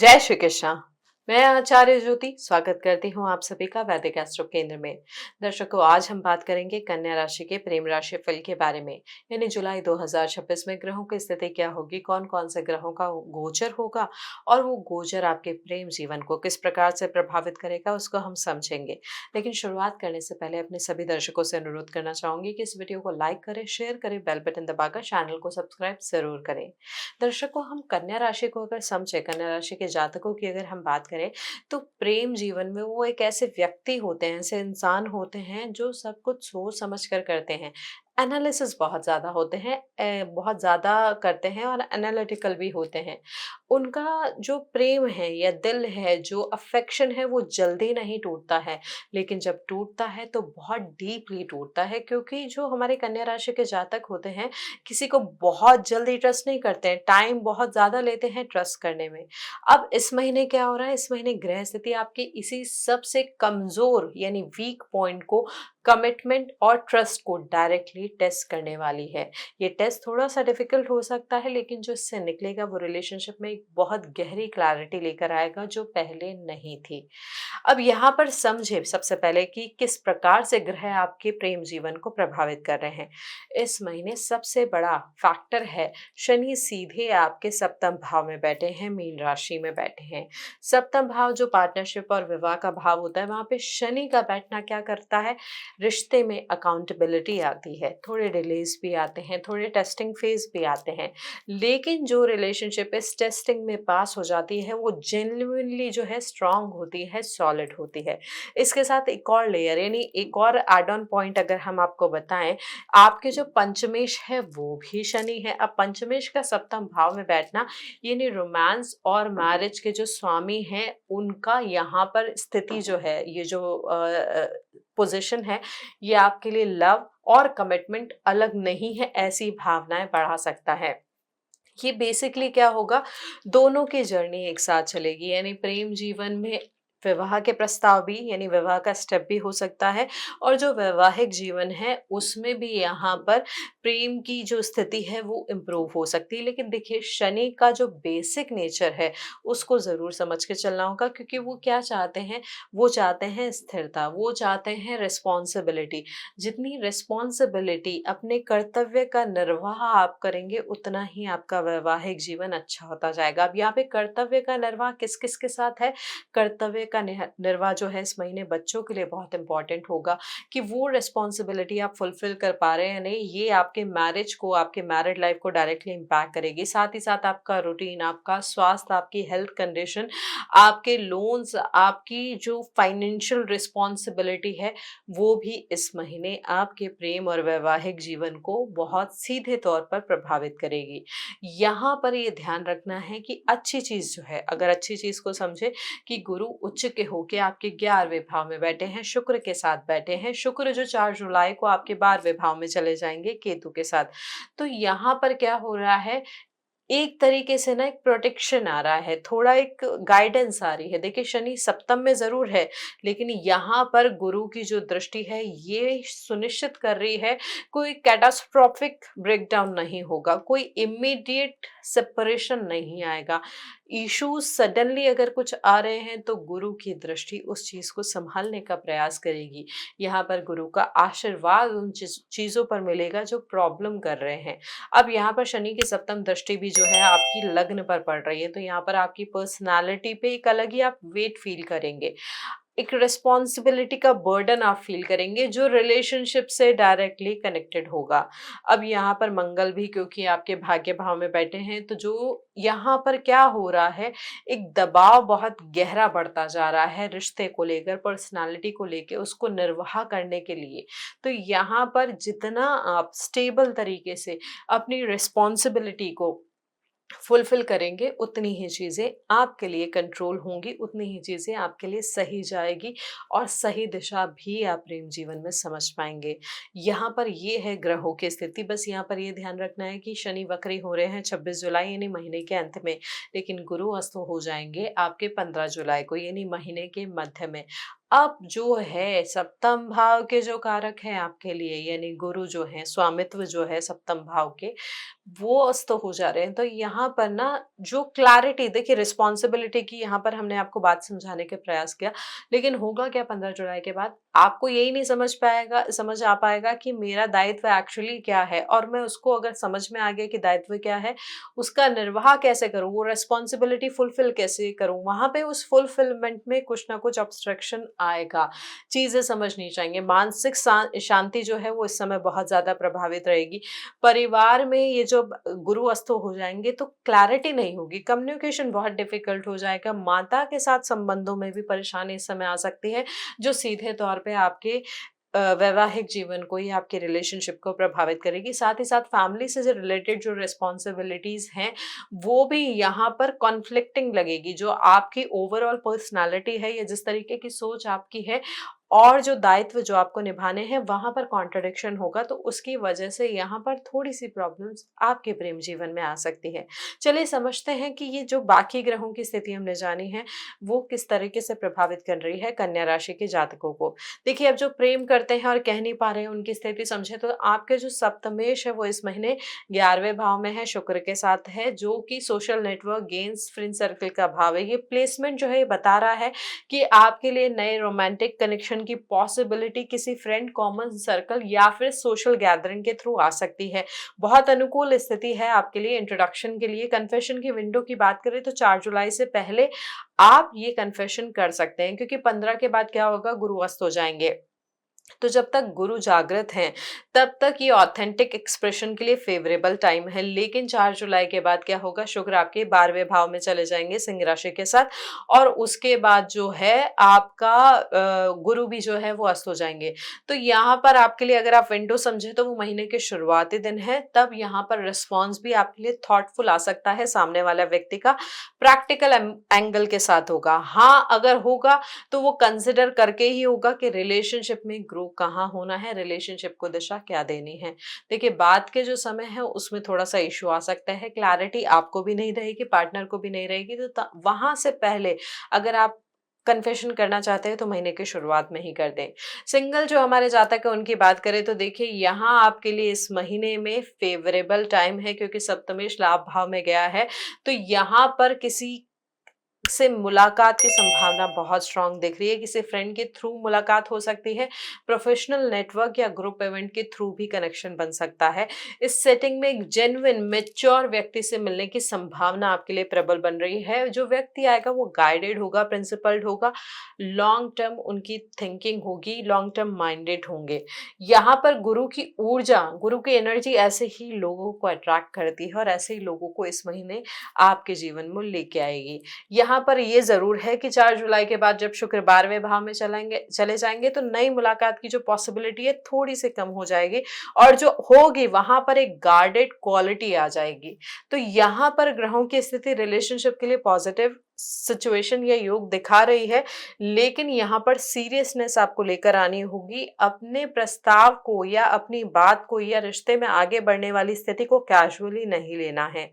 जय श्री कृष्णा। मैं आचार्य ज्योति स्वागत करती हूँ आप सभी का वैदिक एस्ट्रो केंद्र में। दर्शकों, आज हम बात करेंगे कन्या राशि के प्रेम राशि फल के बारे में। यानी जुलाई 2026 में ग्रहों की स्थिति क्या होगी, कौन कौन से ग्रहों का गोचर होगा और वो गोचर आपके प्रेम जीवन को किस प्रकार से प्रभावित करेगा, उसको हम समझेंगे। लेकिन शुरुआत करने से पहले अपने सभी दर्शकों से अनुरोध करना चाहूंगी कि इस वीडियो को लाइक करें, शेयर करें, बेल बटन दबाकर चैनल को सब्सक्राइब जरूर करें। दर्शकों, हम कन्या राशि को अगर समझे, कन्या राशि के जातकों की अगर हम बात करें, तो प्रेम जीवन में वो एक ऐसे व्यक्ति होते हैं, ऐसे इंसान होते हैं जो सब कुछ सोच समझ कर करते हैं। एनालिसिस बहुत ज़्यादा होते हैं, बहुत ज़्यादा करते हैं और एनालिटिकल भी होते हैं। उनका जो प्रेम है या दिल है, जो अफेक्शन है, वो जल्दी नहीं टूटता है। लेकिन जब टूटता है तो बहुत डीपली टूटता है, क्योंकि जो हमारे कन्या राशि के जातक होते हैं, किसी को बहुत जल्दी ट्रस्ट नहीं करते हैं, टाइम बहुत ज़्यादा लेते हैं ट्रस्ट करने में। अब इस महीने क्या हो रहा है, इस महीने ग्रह स्थिति आपकी इसी सबसे कमज़ोर यानी वीक पॉइंट को, कमिटमेंट और ट्रस्ट को डायरेक्टली टेस्ट करने वाली है। ये टेस्ट थोड़ा-सा डिफ़िकल्ट हो सकता है, लेकिन जो इससे निकलेगा वो रिलेशनशिप में एक बहुत गहरी क्लैरिटी लेकर आएगा जो पहले नहीं थी। अब यहाँ पर समझे सबसे पहले कि किस प्रकार से ग्रह आपके प्रेम जीवन को प्रभावित कर रहे हैं। इस महीने सबसे बड़ा फैक्टर है, शनि सीधे आपके सप्तम भाव में बैठे हैं, मीन राशि में बैठे हैं। सप्तम भाव जो पार्टनरशिप और विवाह का भाव होता है, वहां पे शनि का बैठना क्या करता है, रिश्ते में अकाउंटेबिलिटी आती है, थोड़े डिलेज भी आते हैं, थोड़े टेस्टिंग फेज भी आते हैं। लेकिन जो रिलेशनशिप इस टेस्टिंग में पास हो जाती है वो जेन्युइनली जो है स्ट्रांग होती है, सॉलिड होती है। इसके साथ एक और लेयर यानी एक और एड ऑन पॉइंट अगर हम आपको बताएं, आपके जो पंचमेश है वो भी शनि है। अब पंचमेश का सप्तम भाव में बैठना यानी रोमांस और मैरिज के जो स्वामी हैं उनका यहाँ पर स्थिति जो है, ये जो पोजीशन है, ये आपके लिए लव और कमिटमेंट अलग नहीं है ऐसी भावनाएं बढ़ा सकता है। ये बेसिकली क्या होगा, दोनों की जर्नी एक साथ चलेगी, यानी प्रेम जीवन में विवाह के प्रस्ताव भी यानी विवाह का स्टेप भी हो सकता है, और जो वैवाहिक जीवन है उसमें भी यहाँ पर प्रेम की जो स्थिति है वो इम्प्रूव हो सकती है। लेकिन देखिए, शनि का जो बेसिक नेचर है उसको ज़रूर समझ के चलना होगा, क्योंकि वो क्या चाहते हैं, वो चाहते हैं स्थिरता, वो चाहते हैं रिस्पॉन्सिबिलिटी। जितनी रिस्पॉन्सिबिलिटी, अपने कर्तव्य का निर्वाह आप करेंगे, उतना ही आपका वैवाहिक जीवन अच्छा होता जाएगा। अब यहाँ पे कर्तव्य का निर्वाह किस किस के साथ है, कर्तव्य का निर्वाह जो है इस महीने बच्चों के लिए बहुत इंपॉर्टेंट होगा, कि वो रिस्पॉन्सिबिलिटी आप फुलफिल कर पा रहे हैं या नहीं। ये आपके मैरिज को, आपके मैरिड लाइफ को डायरेक्टली इम्पैक्ट करेगी। साथ ही साथ आपका रूटीन, आपका स्वास्थ्य, आपकी हेल्थ कंडीशन, आपके लोन्स, आपकी जो फाइनेंशियल रिस्पॉन्सिबिलिटी है, वो भी इस महीने आपके प्रेम और वैवाहिक जीवन को बहुत सीधे तौर पर प्रभावित करेगी। यहाँ पर ये ध्यान रखना है कि अच्छी चीज़ जो है, अगर अच्छी चीज़ को समझे, कि गुरु उच्च के होके आपके 11वें भाव में बैठे हैं, शुक्र के साथ बैठे हैं। शुक्र जो 4 जुलाई को आपके 12वें भाव में चले जाएंगे केतु के साथ। तो यहाँ पर क्या हो रहा है, एक तरीके से ना एक प्रोटेक्शन आ रहा है, थोड़ा एक गाइडेंस आ रही है। देखिए, शनि सप्तम में ज़रूर है, लेकिन यहाँ पर गुरु की जो दृष्टि है ये सुनिश्चित कर रही है कोई कैटास्ट्रोफिक ब्रेकडाउन नहीं होगा, कोई इमीडिएट सेपरेशन नहीं आएगा। इश्यूज सडनली अगर कुछ आ रहे हैं तो गुरु की दृष्टि उस चीज़ को संभालने का प्रयास करेगी। यहाँ पर गुरु का आशीर्वाद उन चीज़ों पर मिलेगा जो प्रॉब्लम कर रहे हैं। अब यहाँ पर शनि की सप्तम दृष्टि भी जो है आपकी लग्न पर पड़ रही है, तो यहाँ पर आपकी पर्सनालिटी पे एक अलग ही आप वेट फील करेंगे, एक रिस्पॉन्सिबिलिटी का बर्डन आप फील करेंगे जो रिलेशनशिप से डायरेक्टली कनेक्टेड होगा। अब यहाँ पर मंगल भी क्योंकि आपके भाग्य भाव में बैठे हैं, तो जो यहाँ पर क्या हो रहा है, एक दबाव बहुत गहरा बढ़ता जा रहा है रिश्ते को लेकर, पर्सनालिटी को लेकर, उसको निर्वाह करने के लिए। तो यहाँ पर जितना आप स्टेबल तरीके से अपनी रिस्पॉन्सिबिलिटी को फुलफिल करेंगे, उतनी ही चीज़ें आपके लिए कंट्रोल होंगी, उतनी ही चीज़ें आपके लिए सही जाएगी और सही दिशा भी आप प्रेम जीवन में समझ पाएंगे। यहाँ पर ये है ग्रहों की स्थिति। बस यहाँ पर ये ध्यान रखना है कि शनि वक्री हो रहे हैं 26 जुलाई यानी महीने के अंत में, लेकिन गुरु अस्त हो जाएंगे आपके 15 जुलाई को यानी महीने के मध्य में। अब जो है सप्तम भाव के जो कारक हैं आपके लिए, यानी गुरु जो है, स्वामित्व जो है सप्तम भाव के, वो अस्त हो जा रहे हैं। तो यहाँ पर ना जो क्लैरिटी, देखिए रिस्पॉन्सिबिलिटी की यहाँ पर हमने आपको बात समझाने के प्रयास किया, लेकिन होगा क्या 15 जुलाई के बाद? आपको यही नहीं समझ आ पाएगा कि मेरा दायित्व एक्चुअली क्या है, और मैं उसको अगर समझ में आ गया कि दायित्व क्या है, उसका निर्वाह कैसे करूँ, वो रिस्पॉन्सिबिलिटी फुलफिल कैसे करूँ, वहाँ पे उस फुलफिलमेंट में कुछ ना कुछ ऑब्स्ट्रक्शन आएगा। चीज़ें समझनी चाहिए। मानसिक शांति जो है वो इस समय बहुत ज़्यादा प्रभावित रहेगी। परिवार में ये जो गुरु अस्त हो जाएँगे तो क्लैरिटी नहीं होगी, कम्युनिकेशन बहुत डिफ़िकल्ट हो जाएगा, माता के साथ संबंधों में भी परेशानी इस समय आ सकती है, जो सीधे तौर पे आपके वैवाहिक जीवन को या आपके रिलेशनशिप को प्रभावित करेगी। साथ ही साथ फैमिली से जो रिलेटेड जो रिस्पॉन्सिबिलिटीज़ हैं, वो भी यहाँ पर कॉन्फ्लिक्टिंग लगेगी। जो आपकी ओवरऑल पर्सनैलिटी है या जिस तरीके की सोच आपकी है, और जो दायित्व जो आपको निभाने हैं, वहाँ पर कॉन्ट्रडिक्शन होगा, तो उसकी वजह से यहाँ पर थोड़ी-सी प्रॉब्लम्स आपके प्रेम जीवन में आ सकती है। चलिए समझते हैं कि ये जो बाकी ग्रहों की स्थिति हमने जानी है, वो किस तरीके से प्रभावित कर रही है कन्या राशि के जातकों को। देखिए, अब जो प्रेम करते हैं और कह नहीं पा रहे हैं, उनकी स्थिति समझे तो आपके जो सप्तमेश है वो इस महीने 11वें भाव में है, शुक्र के साथ है, जो कि social network, games, friend circle का भाव है। ये प्लेसमेंट जो है ये बता रहा है कि आपके लिए नए रोमांटिक कनेक्शन की पॉसिबिलिटी किसी फ्रेंड, कॉमन सर्कल या फिर सोशल गैदरिंग के थ्रू आ सकती है। बहुत अनुकूल स्थिति है आपके लिए इंट्रोडक्शन के लिए। कन्फेशन की विंडो की बात करें तो 4 जुलाई से पहले आप ये कन्फेशन कर सकते हैं, क्योंकि 15 के बाद क्या होगा, गुरु अस्त हो जाएंगे। तो जब तक गुरु जागृत हैं, तब तक ये ऑथेंटिक एक्सप्रेशन के लिए फेवरेबल टाइम है। लेकिन 4 जुलाई के बाद क्या होगा, शुक्र आपके 12वें भाव में चले जाएंगे सिंह राशि के साथ, और उसके बाद जो है आपका गुरु भी जो है वो अस्त हो जाएंगे। तो यहाँ पर आपके लिए अगर आप विंडो समझे तो वो महीने के शुरुआती दिन है, तब यहाँ पर रिस्पॉन्स भी आपके लिए थॉटफुल आ सकता है, सामने वाला व्यक्ति का प्रैक्टिकल एंगल के साथ होगा। हाँ, अगर होगा तो वो कंसिडर करके ही होगा कि रिलेशनशिप में ग्रो कहाँ होना है, रिलेशनशिप को दिशा क्या देनी है। देखिए, बात के जो समय है उसमें थोड़ा-सा इश्यू आ सकता है, क्लैरिटी आपको भी नहीं रहेगी, पार्टनर को भी नहीं रहेगी, तो वहाँ से पहले अगर आप कन्फेशन करना चाहते हैं तो महीने की शुरुआत में ही कर दें। सिंगल जो हमारे जातक है उनकी बात करें तो देखिए, यहाँ आपके लिए इस महीने में फेवरेबल टाइम है, क्योंकि सप्तमेश लाभ भाव में गया है। तो यहाँ पर किसी से मुलाकात की संभावना बहुत स्ट्रांग दिख रही है। किसी फ्रेंड के थ्रू मुलाकात हो सकती है, प्रोफेशनल नेटवर्क या ग्रुप इवेंट के थ्रू भी कनेक्शन बन सकता है। इस सेटिंग में एक जेन्युइन मैच्योर व्यक्ति से मिलने की संभावना आपके लिए प्रबल बन रही है। जो व्यक्ति आएगा वो गाइडेड होगा, प्रिंसिपल्ड होगा, लॉन्ग टर्म उनकी थिंकिंग होगी, लॉन्ग टर्म माइंडेड होंगे। यहाँ पर गुरु की ऊर्जा, गुरु की एनर्जी ऐसे ही लोगों को अट्रैक्ट करती है, और ऐसे ही लोगों को इस महीने आपके जीवन में लेके आएगी। यहाँ पर ये ज़रूर है कि 4 जुलाई के बाद जब शुक्र 12वें भाव में चले जाएँगे, तो नई मुलाकात की जो पॉसिबिलिटी है थोड़ी-सी कम हो जाएगी, और जो होगी वहाँ पर एक गार्डेड क्वालिटी आ जाएगी। तो यहाँ पर ग्रहों की स्थिति रिलेशनशिप के लिए पॉजिटिव सिचुएशन या योग दिखा रही है, लेकिन यहाँ पर सीरियसनेस आपको लेकर आनी होगी। अपने प्रस्ताव को या अपनी बात को या रिश्ते में आगे बढ़ने वाली स्थिति को कैजुअली नहीं लेना है।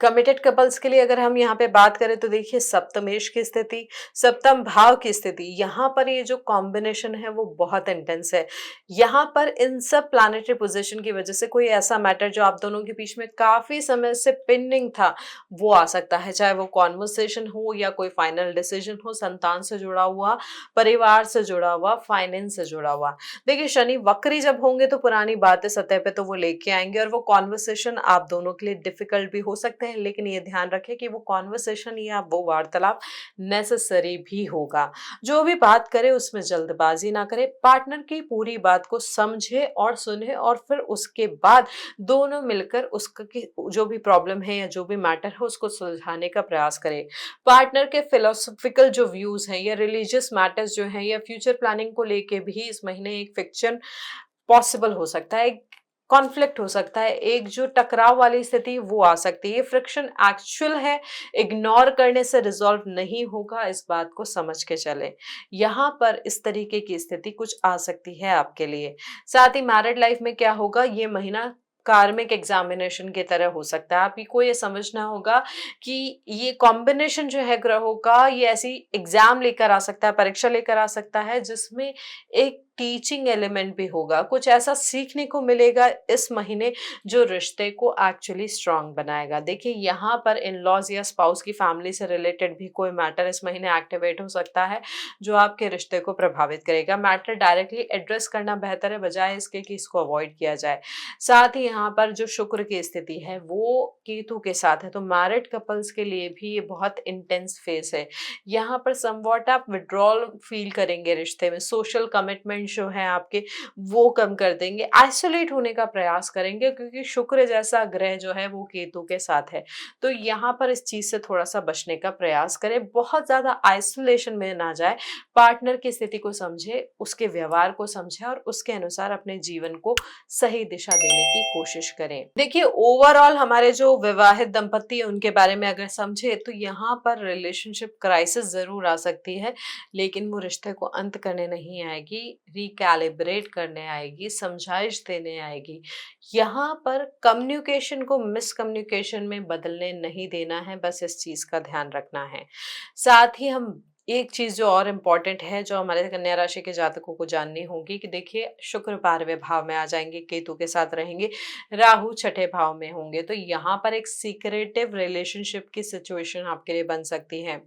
कमिटेड कपल्स के लिए अगर हम यहाँ पे बात करें तो देखिए, सप्तमेश की स्थिति, सप्तम भाव की स्थिति, यहाँ पर ये जो कॉम्बिनेशन है वो बहुत इंटेंस है। यहाँ पर इन सब प्लैनेटरी पोजीशन की वजह से कोई ऐसा मैटर जो आप दोनों के बीच में काफी समय से पेंडिंग था, वो आ सकता है। चाहे वो कॉन्वर्सेशन हो या कोई फाइनल डिसीजन हो, संतान से जुड़ा हुआ, परिवार से जुड़ा हुआ, फाइनेंस से जुड़ा हुआ। देखिए, शनि वक्री जब होंगे तो पुरानी बातें सतह पे तो वो लेके आएंगे, और वो कॉन्वर्सेशन आप दोनों के लिए डिफिकल्ट भी हो सकते हैं, लेकिन ये ध्यान रखें कि वो कॉन्वर्सेशन या वो वार्तालाप नेसेसरी भी होगा। जो भी बात करे उसमें जल्दबाजी ना करे, पार्टनर की पूरी बात को समझे और सुने, और फिर उसके बाद दोनों मिलकर उसका जो भी प्रॉब्लम है या जो भी मैटर है उसको सुलझाने का प्रयास करें। पार्टनर के फिलोसॉफिकल जो व्यूज हैं या रिलीजियस मैटर्स जो हैं या फ्यूचर प्लानिंग को लेके भी इस महीने एक फिक्शन पॉसिबल हो सकता है, कॉन्फ्लिक्ट हो सकता है, एक जो टकराव वाली स्थिति वो आ सकती है। ये फ्रिक्शन एक्चुअल है, इग्नोर करने से रिजॉल्व नहीं होगा, इस बात को समझ के चलें। यहाँ पर इस तरीके की स्थिति कुछ आ सकती है आपके लिए। साथ ही मैरिड लाइफ में क्या होगा, ये महीना कार्मिक एग्जामिनेशन की तरह हो सकता है। आपको ये समझना होगा कि ये कॉम्बिनेशन जो है ग्रहों का, ये ऐसी एग्जाम लेकर आ सकता है, परीक्षा लेकर आ सकता है जिसमें एक टीचिंग एलिमेंट भी होगा। कुछ ऐसा सीखने को मिलेगा इस महीने जो रिश्ते को एक्चुअली स्ट्रांग बनाएगा। देखिए यहाँ पर इन लॉज या स्पाउस की फैमिली से रिलेटेड भी कोई मैटर इस महीने एक्टिवेट हो सकता है जो आपके रिश्ते को प्रभावित करेगा। मैटर डायरेक्टली एड्रेस करना बेहतर है बजाय इसके कि इसको अवॉइड किया जाए। साथ ही यहाँ पर जो शुक्र की स्थिति है वो केतु के साथ है, तो मैरिड कपल्स के लिए भी ये बहुत इंटेंस फेज है। यहाँ पर समवॉट आप विड्रॉल फील करेंगे रिश्ते में, सोशल कमिटमेंट जो है आपके वो कम कर देंगे, आइसोलेट होने का प्रयास करेंगे क्योंकि शुक्र जैसा ग्रह जो है वो केतु के साथ है। तो यहाँ पर इस चीज से थोड़ा सा बचने का प्रयास करें, बहुत ज्यादा आइसोलेशन में ना जाए। पार्टनर की स्थिति को समझे, उसके व्यवहार को समझे और उसके अनुसार अपने जीवन को सही दिशा देने की कोशिश करें। देखिए ओवरऑल हमारे जो विवाहित दंपति है उनके बारे में अगर समझे तो यहाँ पर रिलेशनशिप क्राइसिस जरूर आ सकती है, लेकिन वो रिश्ते को अंत करने नहीं आएगी, रिकैलिब्रेट करने आएगी, समझाइश देने आएगी। यहाँ पर कम्युनिकेशन को मिसकम्युनिकेशन में बदलने नहीं देना है, बस इस चीज का ध्यान रखना है। साथ ही हम एक चीज जो और इम्पोर्टेंट है जो हमारे कन्या राशि के जातकों को जाननी होगी कि देखिए शुक्र 12वें भाव में आ जाएंगे, केतु के साथ रहेंगे, राहु छठे भाव में होंगे, तो यहाँ पर एक सीक्रेटिव रिलेशनशिप की सिचुएशन आपके लिए बन सकती है।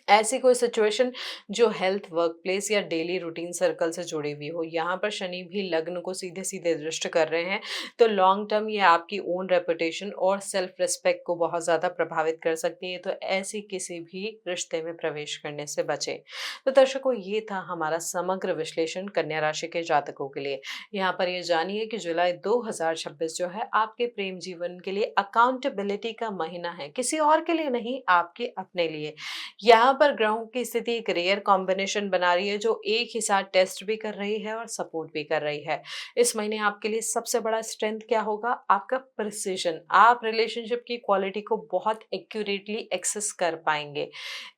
ऐसी कोई सिचुएशन जो हेल्थ, वर्क प्लेस या डेली रूटीन सर्कल से जुड़ी हुई हो। यहाँ पर शनि भी लग्न को सीधे सीधे दृष्ट कर रहे हैं, तो लॉन्ग टर्म ये आपकी ओन रेपुटेशन और सेल्फ रिस्पेक्ट को बहुत ज़्यादा प्रभावित कर सकती है, तो ऐसी किसी भी रिश्ते में प्रवेश करने से बचें। तो दर्शकों ये था हमारा समग्र विश्लेषण कन्या राशि के जातकों के लिए। यहाँ पर ये जानिए कि जुलाई 2026 जो है आपके प्रेम जीवन के लिए अकाउंटेबिलिटी का महीना है, किसी और के लिए नहीं, आपके अपने लिए। यहाँ पर ग्रहों की स्थिति एक रेयर कॉम्बिनेशन बना रही है जो एक ही साथ टेस्ट भी कर रही है और सपोर्ट भी कर रही है। इस महीने आपके लिए सबसे बड़ा स्ट्रेंथ क्या होगा? आपका प्रिसीजन। आप रिलेशनशिप की क्वालिटी को बहुत एक्यूरेटली एक्सेस कर पाएंगे।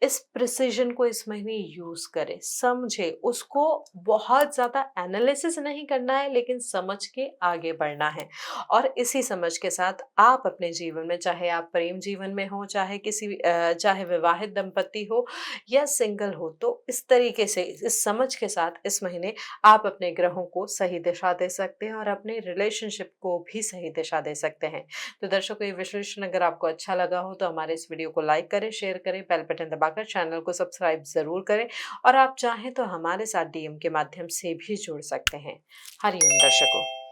इस प्रिसीजन को इस महीने यूज करें, समझे उसको, बहुत ज्यादा एनालिसिस नहीं करना है लेकिन समझ के आगे बढ़ना है। और इसी समझ के साथ आप अपने जीवन में, चाहे आप प्रेम जीवन में हो, चाहे चाहे विवाहित दंपति हो या सिंगल हो, तो इस तरीके से इस समझ के साथ इस महीने आप अपने ग्रहों को सही दिशा दे सकते हैं और अपने रिलेशनशिप को भी सही दिशा दे सकते हैं। तो दर्शकों ये विश्लेषण अगर आपको अच्छा लगा हो तो हमारे इस वीडियो को लाइक करें, शेयर करें, बेल बटन दबाकर चैनल को सब्सक्राइब जरूर करें और आप चाहें तो हमारे साथ डीएम के माध्यम से भी जुड़ सकते हैं। हरिओम दर्शकों।